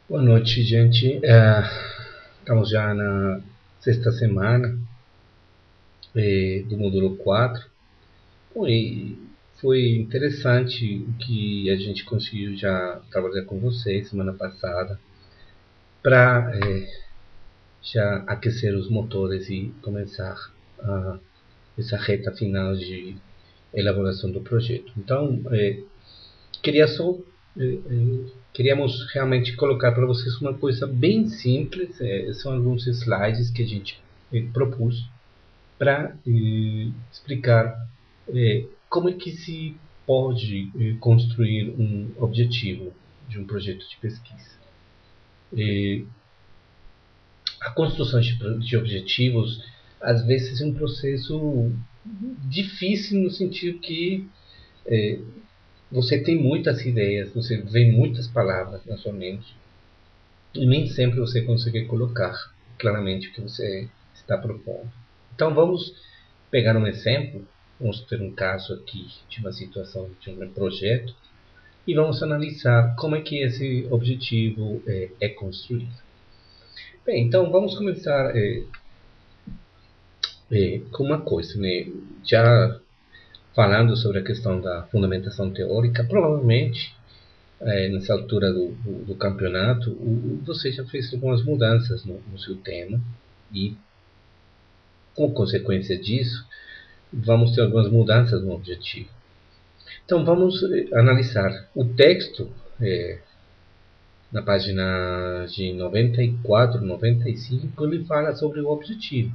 Boa noite, gente. Estamos já na sexta semana do módulo 4. Bom, e foi interessante o que a gente conseguiu já trabalhar com vocês semana passada para já aquecer os motores e começar essa reta final de elaboração do projeto. Então, queria só queríamos realmente colocar para vocês uma coisa bem simples. São alguns slides que a gente propôs para explicar como é que se pode construir um objetivo de um projeto de pesquisa. A construção de objetivos às vezes é um processo difícil no sentido que você tem muitas ideias, você vê muitas palavras na sua mente e nem sempre você consegue colocar claramente o que você está propondo. Então vamos pegar um exemplo, vamos ter um caso aqui de uma situação de um projeto e vamos analisar como é que esse objetivo é construído. Bem, então vamos começar com uma coisa, né? Já falando sobre a questão da fundamentação teórica, provavelmente nessa altura do campeonato, você já fez algumas mudanças no seu tema e, como consequência disso, vamos ter algumas mudanças no objetivo. Então, vamos analisar o texto na página de 94, 95, ele fala sobre o objetivo.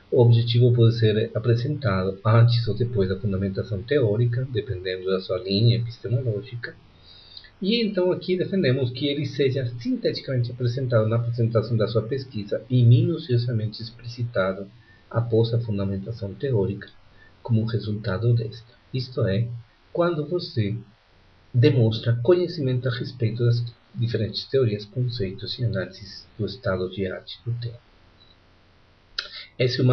O objetivo pode ser apresentado antes ou depois da fundamentação teórica, dependendo da sua linha epistemológica. E então aqui defendemos que ele seja sinteticamente apresentado na apresentação da sua pesquisa e minuciosamente explicitado após a fundamentação teórica como resultado desta. Isto é, quando você demonstra conhecimento a respeito das diferentes teorias, conceitos e análises do estado de arte do tema. Esse é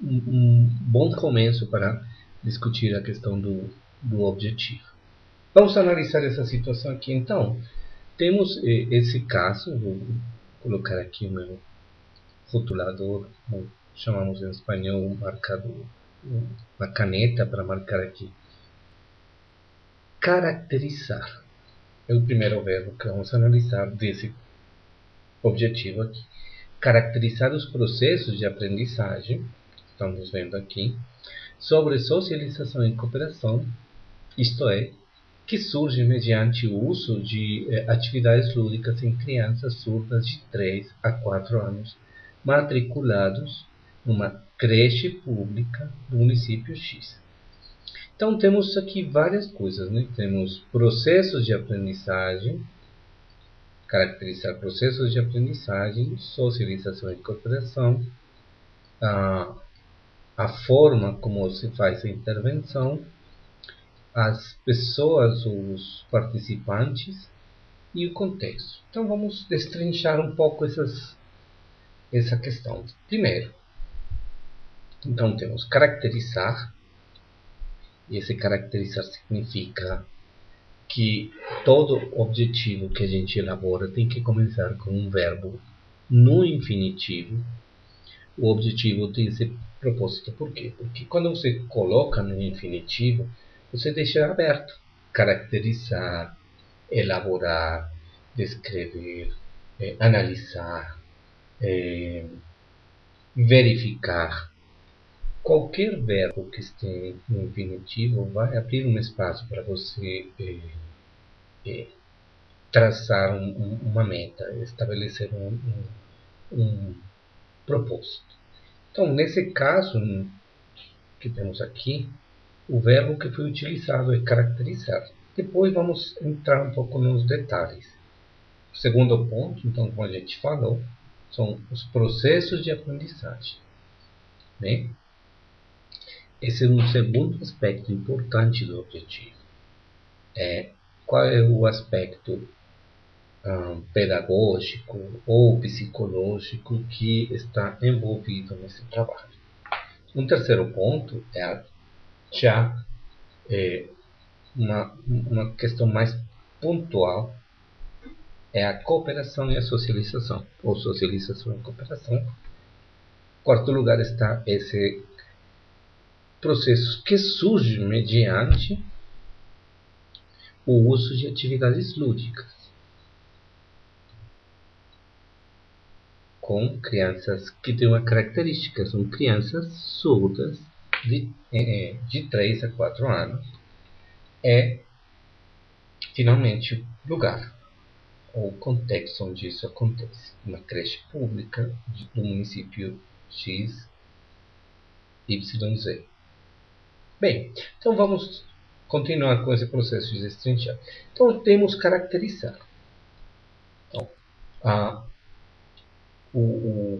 um bom começo para discutir a questão do objetivo. Vamos analisar essa situação aqui então. Temos esse caso, vou colocar aqui o meu rotulador, chamamos em espanhol um marcador, uma caneta para marcar aqui. Caracterizar é o primeiro verbo que vamos analisar desse objetivo aqui. Caracterizar os processos de aprendizagem, estamos vendo aqui, sobre socialização e cooperação, isto é, que surge mediante o uso de atividades lúdicas em crianças surdas de 3 a 4 anos, matriculados numa creche pública do município X. Então temos aqui várias coisas, né? Temos processos de aprendizagem, caracterizar processos de aprendizagem, socialização e cooperação, a forma como se faz a intervenção, as pessoas, os participantes e o contexto. Então vamos destrinchar um pouco essa questão. Primeiro, então temos caracterizar, e esse caracterizar significa que todo objetivo que a gente elabora tem que começar com um verbo no infinitivo. O objetivo tem esse propósito. Por quê? Porque quando você coloca no infinitivo, você deixa aberto. Caracterizar, elaborar, descrever, analisar, verificar. Qualquer verbo que esteja no infinitivo vai abrir um espaço para você traçar uma meta, estabelecer um propósito. Então, nesse caso que temos aqui, o verbo que foi utilizado é caracterizar. Depois vamos entrar um pouco nos detalhes. O segundo ponto, então, como a gente falou, são os processos de aprendizagem. Né? Esse é um segundo aspecto importante do objetivo. Qual é o aspecto pedagógico ou psicológico que está envolvido nesse trabalho? Um terceiro ponto é já uma questão mais pontual, é a cooperação e a socialização, ou socialização e cooperação. Em quarto lugar está esse processo que surge mediante o uso de atividades lúdicas com crianças que têm uma característica, são crianças surdas de 3 a 4 anos. É finalmente o lugar ou contexto onde isso acontece. Uma creche pública do município X, Y, Z. Bem, então vamos continuar com esse processo de destrinchar. Então temos caracterizar. Então,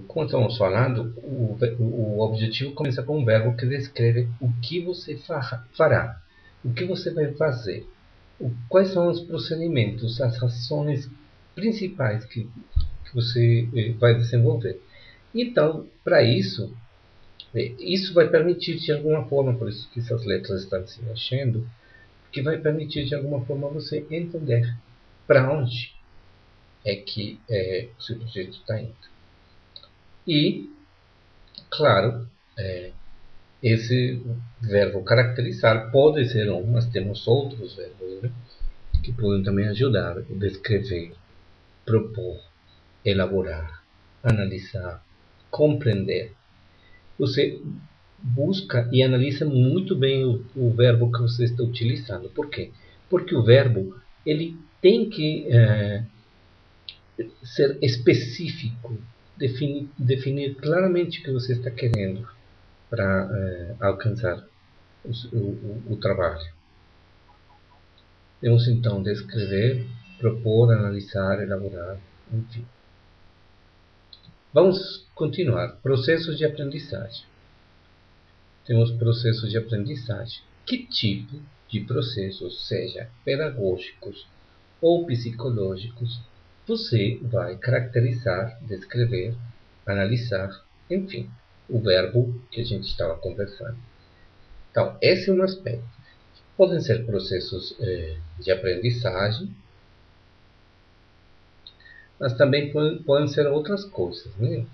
como estamos falando, o objetivo começa com um verbo que descreve o que você fará, o que você vai fazer, quais são os procedimentos, as ações principais que você vai desenvolver. Então, para isso, isso vai permitir de alguma forma, por isso que essas letras estão se mexendo, que vai permitir de alguma forma você entender para onde é que o seu projeto está indo. E, claro, esse verbo caracterizar pode ser um, mas temos outros verbos, né, que podem também ajudar a descrever, propor, elaborar, analisar, compreender. Você busca e analisa muito bem o verbo que você está utilizando. Por quê? Porque o verbo ele tem que ser específico, definir claramente o que você está querendo para alcançar o trabalho. Temos então descrever, propor, analisar, elaborar, enfim. Vamos continuar. Processos de aprendizagem. Temos processos de aprendizagem. Que tipo de processos, seja pedagógicos ou psicológicos, você vai caracterizar, descrever, analisar, enfim, o verbo que a gente estava conversando. Então, esse é um aspecto. Podem ser processos de aprendizagem, mas também podem ser outras coisas, né?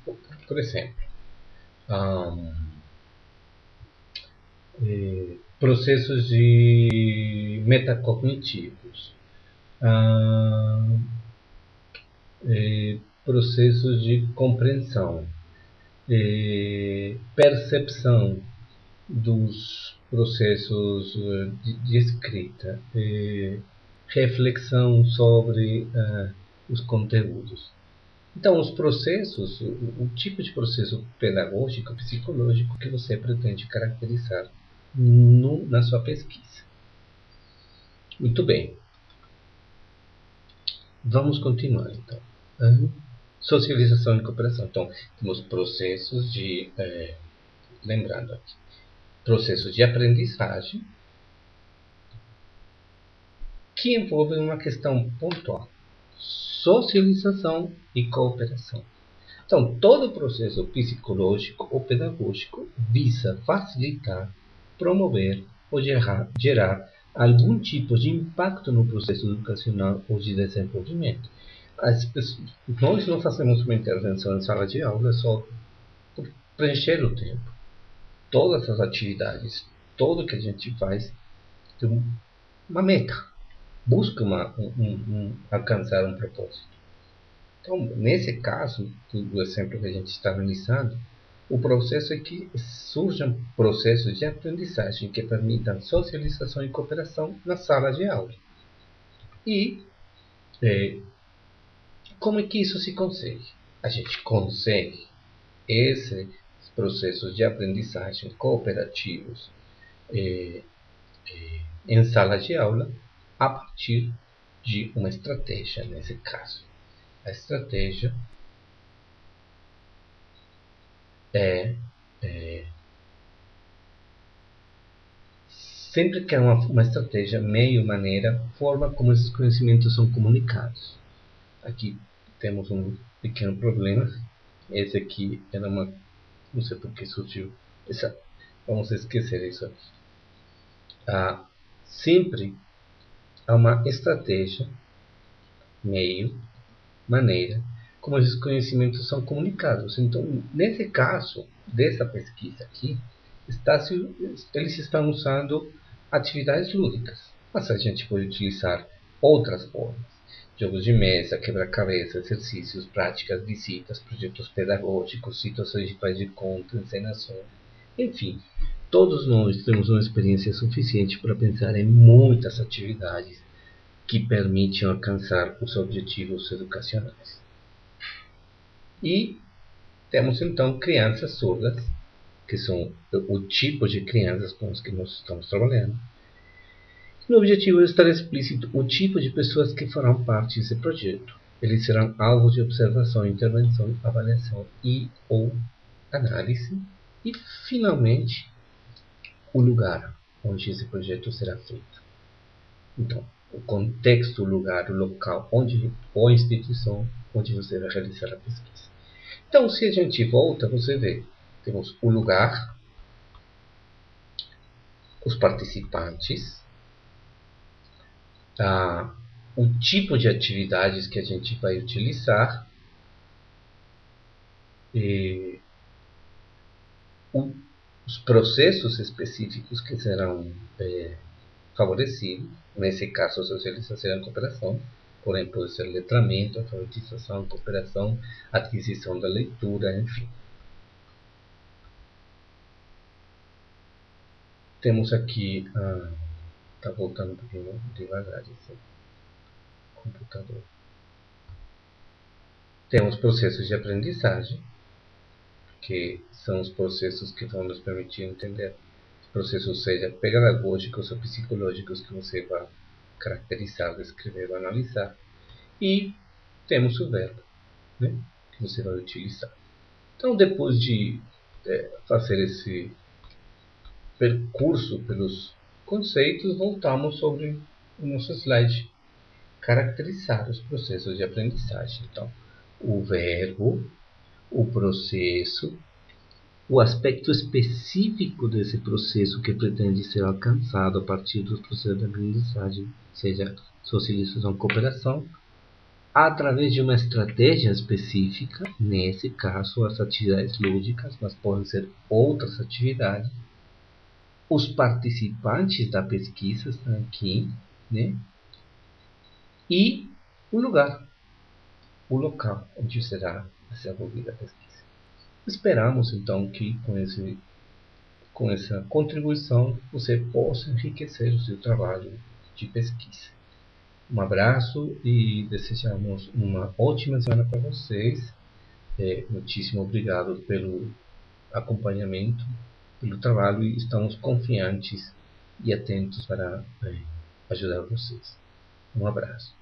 Por exemplo, processos de metacognitivos, processos de compreensão, percepção dos processos de escrita, reflexão sobre os conteúdos. Então, os processos, o tipo de processo pedagógico, psicológico que você pretende caracterizar na sua pesquisa. Muito bem. Vamos continuar, então. Socialização e cooperação. Então, temos processos de... lembrando aqui. Processos de aprendizagem que envolvem uma questão pontual. Socialização e cooperação. Então, todo processo psicológico ou pedagógico visa facilitar, promover ou gerar algum tipo de impacto no processo educacional ou de desenvolvimento. Nós não fazemos uma intervenção em sala de aula só por preencher o tempo. Todas as atividades, tudo que a gente faz tem uma meta, busca alcançar um propósito. Então, nesse caso, do exemplo que a gente está analisando, o processo é que surjam processos de aprendizagem que permitam socialização e cooperação na sala de aula. E como é que isso se consegue? A gente consegue esses processos de aprendizagem cooperativos em sala de aula a partir de uma estratégia, nesse caso. A estratégia sempre que há uma estratégia, meio, maneira, forma como esses conhecimentos são comunicados. Aqui temos um pequeno problema. Esse aqui era uma... não sei por que surgiu. Vamos esquecer isso aqui. Sempre há uma estratégia, meio, maneira como esses conhecimentos são comunicados. Então, nesse caso dessa pesquisa aqui, eles estão usando atividades lúdicas, mas a gente pode utilizar outras formas. Jogos de mesa, quebra-cabeça, exercícios, práticas, visitas, projetos pedagógicos, situações de faz de conta, encenações. Enfim, todos nós temos uma experiência suficiente para pensar em muitas atividades que permitem alcançar os objetivos educacionais. E temos então crianças surdas, que são o tipo de crianças com as que nós estamos trabalhando. O objetivo é estar explícito o tipo de pessoas que farão parte desse projeto. Eles serão alvo de observação, intervenção, avaliação e ou análise. E, finalmente, o lugar onde esse projeto será feito. Então, o contexto, o lugar, o local, onde, ou a instituição onde você vai realizar a pesquisa. Então, se a gente volta, você vê, temos o lugar, os participantes, o tipo de atividades que a gente vai utilizar, os processos específicos que serão favorecidos, nesse caso a socialização e a cooperação, porém pode ser letramento, alfabetização, cooperação, aquisição da leitura, enfim. Temos aqui, está voltando um pouquinho devagar esse computador. Temos processos de aprendizagem, que são os processos que vão nos permitir entender os processos, seja pedagógicos ou psicológicos, que você vai caracterizar, descrever ou analisar. E temos o verbo, né, que você vai utilizar. Então, depois de fazer esse percurso pelos conceitos, voltamos sobre o nosso slide. Caracterizar os processos de aprendizagem. Então, o verbo, o processo, o aspecto específico desse processo que pretende ser alcançado a partir dos processos de aprendizagem, seja socialização, cooperação, através de uma estratégia específica, nesse caso as atividades lúdicas, mas podem ser outras atividades. Os participantes da pesquisa estão aqui, né? E o lugar, o local onde será desenvolvida a pesquisa. Esperamos então que com essa contribuição você possa enriquecer o seu trabalho de pesquisa. Um abraço e desejamos uma ótima semana para vocês. Muitíssimo obrigado pelo acompanhamento, pelo trabalho, e estamos confiantes e atentos para ajudar vocês. Um abraço.